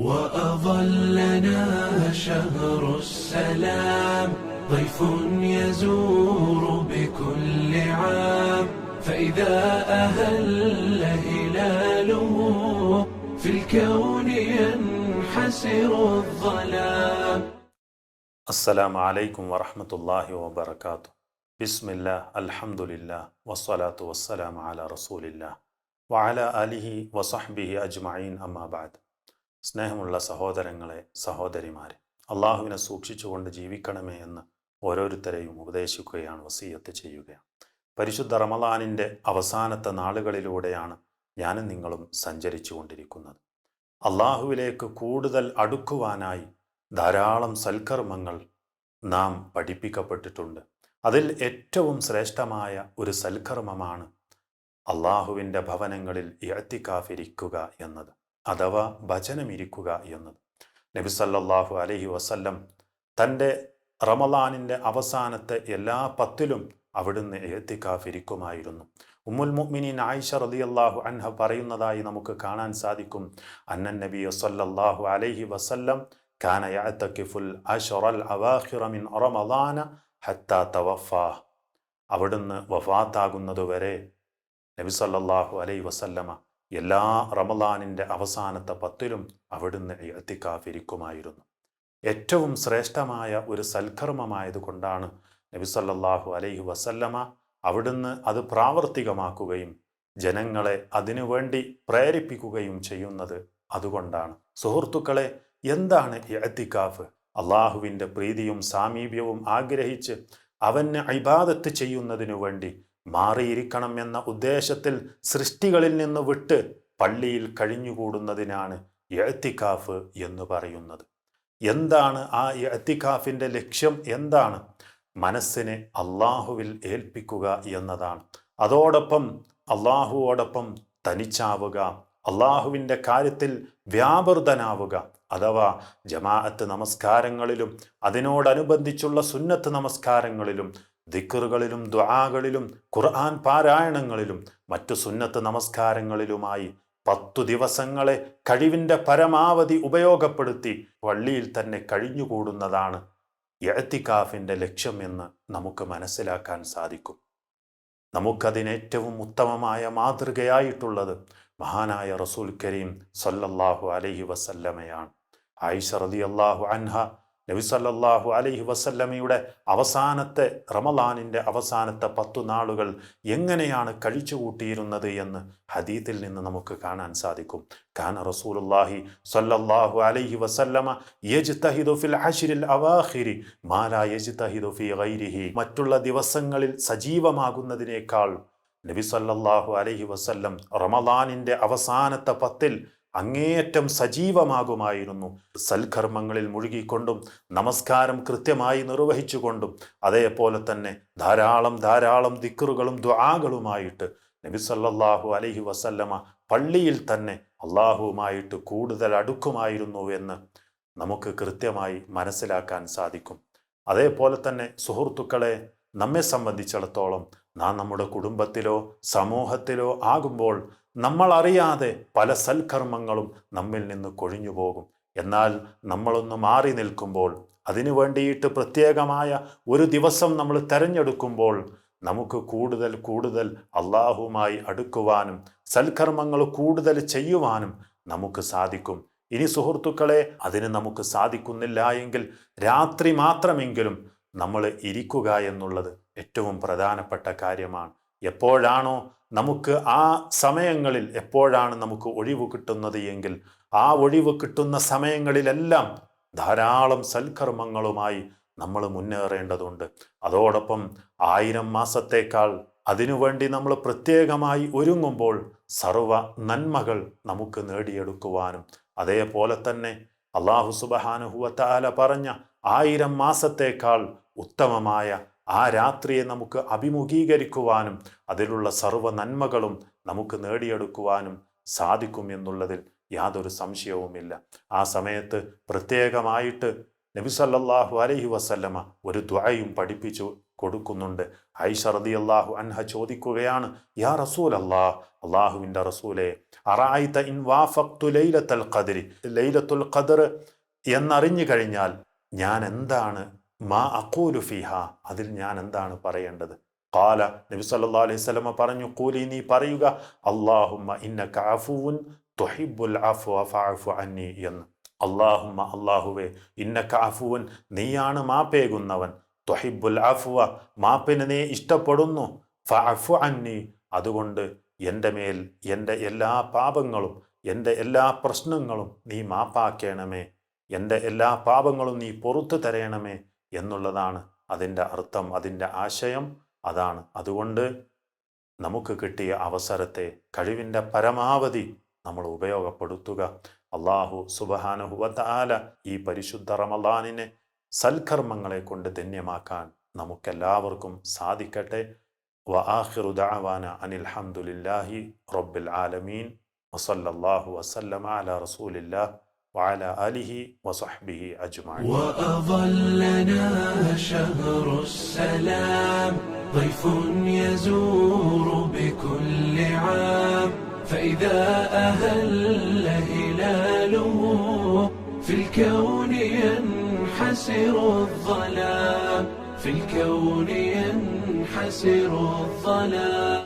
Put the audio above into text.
وأظلنا شهر السلام ضيف يزور بكل عام فإذا أهل هلاله في الكون ينحسر الظلام. السلام عليكم ورحمة الله وبركاته. بسم الله الحمد لله والصلاة والسلام على رسول الله وعلى آله وصحبه أجمعين أما بعد. സ്നേഹമുള്ള സഹോദരങ്ങളെ, സഹോദരിമാരെ, അള്ളാഹുവിനെ സൂക്ഷിച്ചുകൊണ്ട് ജീവിക്കണമേ എന്ന് ഓരോരുത്തരെയും ഉപദേശിക്കുകയാണ്, വസിയത്ത് ചെയ്യുകയാണ്. പരിശുദ്ധ റമളാനിൻ്റെ അവസാനത്തെ നാളുകളിലൂടെയാണ് ഞാനും നിങ്ങളും സഞ്ചരിച്ചു കൊണ്ടിരിക്കുന്നത്. അള്ളാഹുവിലേക്ക് കൂടുതൽ അടുക്കുവാനായി ധാരാളം സൽക്കർമ്മങ്ങൾ നാം പഠിപ്പിക്കപ്പെട്ടിട്ടുണ്ട്. അതിൽ ഏറ്റവും ശ്രേഷ്ഠമായ ഒരു സൽക്കർമ്മമാണ് അള്ളാഹുവിൻ്റെ ഭവനങ്ങളിൽ ഇഅ്തികാഫിരിക്കുക എന്നത്, അഥവാ ഭജനമിരിക്കുക എന്നത്. നബി സല്ലല്ലാഹു അലൈഹി വസല്ലം തൻ്റെ റമളാനിൻ്റെ അവസാനത്തെ എല്ലാ 10 അവിടുന്ന് ഇഅ്തികാഫിരിക്കുമായിരുന്നു. ഉമ്മുൽ മുഅ്മിനീൻ ആയിഷ റളിയല്ലാഹു അൻഹ പറയുന്നതായി നമുക്ക് കാണാൻ സാധിക്കും, അന്നൻ നബി സല്ലല്ലാഹു അലൈഹി വസല്ലം കാന യഅ്തകിഫുൽ അശ്റൽ അവാഖിറ മിൻ റമളാന ഹത്താ തവഫാ. അവിടുന്ന് വഫാത്താകുന്നതുവരെ നബി സല്ലല്ലാഹു അലൈഹി വസല്ലമ എല്ലാ റമളാനിൻ്റെ അവസാനത്തെ 10 അവിടുന്ന് ഇഅ്തികാഫിരിക്കുമായിരുന്നു. ഏറ്റവും ശ്രേഷ്ഠമായ ഒരു സൽക്കർമ്മമായതുകൊണ്ടാണ് നബി സല്ലല്ലാഹു അലൈഹി വസല്ലമ അവിടുന്ന് അത് പ്രാവർത്തികമാക്കുകയും ജനങ്ങളെ അതിനുവേണ്ടി പ്രേരിപ്പിക്കുകയും ചെയ്യുന്നത്. അതുകൊണ്ടാണ് സുഹൃത്തുക്കളെ, എന്താണ് ഇഅ്തികാഫ്? അള്ളാഹുവിൻ്റെ പ്രീതിയും സാമീപ്യവും ആഗ്രഹിച്ച് അവന് ഇബാദത്ത് ചെയ്യുന്നതിനു വേണ്ടി മാറിയിരിക്കണം എന്ന ഉദ്ദേശത്തിൽ സൃഷ്ടികളിൽ നിന്ന് വിട്ട് പള്ളിയിൽ കഴിഞ്ഞുകൂടുന്നതിനാണ് ഇഅ്തികാഫ് എന്ന് പറയുന്നത്. എന്താണ് ആ ഇഅ്തികാഫിൻ്റെ ലക്ഷ്യം? എന്താണ്? മനസ്സിനെ അള്ളാഹുവിൽ ഏൽപ്പിക്കുക എന്നതാണ്. അതോടൊപ്പം അള്ളാഹുവോടൊപ്പം തനിച്ചാവുക, അള്ളാഹുവിൻ്റെ കാര്യത്തിൽ വ്യാപൃതനാവുക, അഥവാ ജമാഅത്ത് നമസ്കാരങ്ങളിലും അതിനോടനുബന്ധിച്ചുള്ള സുന്നത്ത് നമസ്കാരങ്ങളിലും ദിക്റുകളിലും ദുആകളിലും ഖുർആൻ പാരായണങ്ങളിലും മറ്റു സുന്നത്ത് നമസ്കാരങ്ങളിലുമായി 10 ദിവസങ്ങളെ കഴിവിൻ്റെ പരമാവധി ഉപയോഗപ്പെടുത്തി പള്ളിയിൽ തന്നെ കഴിഞ്ഞുകൂടുന്നതാണ് ഇഅ്തികാഫിൻ്റെ ലക്ഷ്യം എന്ന് നമുക്ക് മനസ്സിലാക്കാൻ സാധിക്കും. നമുക്കതിനേറ്റവും ഉത്തമമായ മാതൃകയായിട്ടുള്ളത് മഹാനായ റസൂൽ കരീം സല്ലല്ലാഹു അലൈഹി വസല്ലമയാണ്. ആയിഷ റളിയല്ലാഹു അൻഹ നബി സല്ലല്ലാഹു അലൈഹി വസല്ലമയുടെ അവസാനത്തെ റമളാനിൻ്റെ അവസാനത്തെ 10 നാളുകൾ എങ്ങനെയാണ് കഴിച്ചുകൂട്ടിയിരുന്നത് എന്ന് ഹദീത്തിൽ നിന്ന് നമുക്ക് കാണാൻ സാധിക്കും. കാന റസൂലുള്ളാഹി സല്ലല്ലാഹു അലൈഹി വസല്ലമ യജ്തഹിദു ഫിൽ അശ്രിൽ അവാഖിരി മാ ലാ യജ്തഹിദു ഫീ ഗൈരിഹി. മറ്റുള്ള ദിവസങ്ങളിൽ സജീവമാകുന്നതിനേക്കാൾ നബി സല്ലല്ലാഹു അലൈഹി വസല്ലം റമളാനിൻ്റെ അവസാനത്തെ 10 അങ്ങേയറ്റം സജീവമാകുമായിരുന്നു. സൽക്കർമ്മങ്ങളിൽ മുഴുകിക്കൊണ്ടും നമസ്കാരം കൃത്യമായി നിർവഹിച്ചുകൊണ്ടും അതേപോലെ തന്നെ ധാരാളം ദിക്റുകളും ദുആകളുമായിട്ട് നബി സല്ലല്ലാഹു അലൈഹി വസല്ലമ പള്ളിയിൽ തന്നെ അള്ളാഹുവുമായിട്ട് കൂടുതൽ അടുക്കുമായിരുന്നു എന്ന് നമുക്ക് കൃത്യമായി മനസ്സിലാക്കാൻ സാധിക്കും. അതേപോലെ തന്നെ സുഹൃത്തുക്കളെ, നമ്മെ സംബന്ധിച്ചിടത്തോളം നാം നമ്മുടെ കുടുംബത്തിലോ സമൂഹത്തിലോ ആകുമ്പോൾ നമ്മൾ അറിയാതെ പല സൽക്കർമ്മങ്ങളും നമ്മിൽ നിന്ന് കൊഴിഞ്ഞു പോകും. എന്നാൽ നമ്മളൊന്ന് മാറി നിൽക്കുമ്പോൾ, അതിനു വേണ്ടിയിട്ട് പ്രത്യേകമായ ഒരു ദിവസം നമ്മൾ തിരഞ്ഞെടുക്കുമ്പോൾ നമുക്ക് കൂടുതൽ അള്ളാഹുവുമായി അടുക്കുവാനും സൽക്കർമ്മങ്ങൾ കൂടുതൽ ചെയ്യുവാനും നമുക്ക് സാധിക്കും. ഇനി സുഹൃത്തുക്കളെ, അതിന് നമുക്ക് സാധിക്കുന്നില്ല എങ്കിൽ രാത്രി മാത്രമെങ്കിലും നമ്മൾ ഇരിക്കുക എന്നുള്ളത് ഏറ്റവും പ്രധാനപ്പെട്ട കാര്യമാണ്. എപ്പോഴാണോ നമുക്ക് ആ സമയങ്ങളിൽ എപ്പോഴാണ് നമുക്ക് ഒഴിവ് കിട്ടുന്നത് എങ്കിൽ ആ ഒഴിവ് കിട്ടുന്ന സമയങ്ങളിലെല്ലാം ധാരാളം സൽക്കർമ്മങ്ങളുമായി നമ്മൾ മുന്നേറേണ്ടതുണ്ട്. അതോടൊപ്പം 1000 മാസത്തേക്കാൾ അതിനുവേണ്ടി നമ്മൾ പ്രത്യേകമായി ഒരുങ്ങുമ്പോൾ സർവ നന്മകൾ നമുക്ക് നേടിയെടുക്കുവാനും അതേപോലെ തന്നെ അല്ലാഹു സുബ്ഹാനഹു വ തആല പറഞ്ഞ 1000 മാസത്തേക്കാൾ ഉത്തമമായ ആ രാത്രിയെ നമുക്ക് അഭിമുഖീകരിക്കുവാനും അതിലുള്ള സർവ്വ നന്മകളും നമുക്ക് നേടിയെടുക്കുവാനും സാധിക്കും എന്നുള്ളതിൽ യാതൊരു സംശയവുമില്ല. ആ സമയത്ത് പ്രത്യേകമായിട്ട് നബി സല്ലല്ലാഹു അലൈഹി വസല്ലമ ഒരു ദുആയും പഠിപ്പിച്ചു കൊടുക്കുന്നുണ്ട്. ആയിഷ റളിയല്ലാഹു അൻഹ ചോദിക്കുകയാണ്, യാ റസൂലല്ലാഹ്, അള്ളാഹുവിൻ്റെ റസൂലേ, അറഅയ്ത ഇൻ വാഫഖ്തു ലൈലത്തുൽ ഖദ്രി, ലൈലത്തുൽ ഖദ്ർ എന്നറിഞ്ഞു കഴിഞ്ഞാൽ ഞാൻ എന്താണ്, മാ അഖൂലു ഫീഹ, അതിൽ ഞാൻ എന്താണ് പറയേണ്ടത്? ഖാല, നബി സല്ലല്ലാഹു അലൈഹി വസല്ലമ പറഞ്ഞു, ഖൂലി, നീ പറയുക, അല്ലാഹുമ്മ ഇന്നക അഫുവുൻ തുഹിബ്ബുൽ അഫ്വ ഫഅഫു അന്നി എന്ന്. അല്ലാഹുമ്മ, അല്ലാഹുവേ, ഇന്നക അഫുവൻ, നീയാണ് മാപ്പേകുന്നവൻ, തുഹിബ്ബുൽ അഫ്വ, മാപ്പിനെ നീ ഇഷ്ടപ്പെടുന്നു, ഫഅഫു അന്നി, അതുകൊണ്ട് എൻ്റെ മേൽ എൻ്റെ എല്ലാ പാപങ്ങളും എൻ്റെ എല്ലാ പ്രശ്നങ്ങളും നീ മാപ്പാക്കണമേ, എൻ്റെ എല്ലാ പാപങ്ങളും നീ പുറത്തു തരയണമേ എന്നുള്ളതാണ് അതിൻ്റെ അർത്ഥം, അതിൻ്റെ ആശയം അതാണ്. അതുകൊണ്ട് നമുക്ക് കിട്ടിയ അവസരത്തെ കഴിവിൻ്റെ പരമാവധി നമ്മൾ ഉപയോഗപ്പെടുത്തുക. അല്ലാഹു സുബ്ഹാനഹു വ തആല ഈ പരിശുദ്ധ റമളാനിനെ സൽക്കർമ്മങ്ങളെ കൊണ്ട് ധന്യമാക്കാൻ നമുക്കെല്ലാവർക്കും സാധിക്കട്ടെ. വആഖിറു ദഅവാന അനിൽ ഹംദുലില്ലാഹി റബ്ബിൽ ആലമീൻ വസല്ലല്ലാഹു വസല്ലമ അലാ റസൂലില്ലാഹ് وعلى آله وصحبه أجمعين. وأظلنا شهر السلام ضيف يزور بكل عام، فإذا أهل هلاله في الكون ينحسر الظلام، في الكون ينحسر الظلام.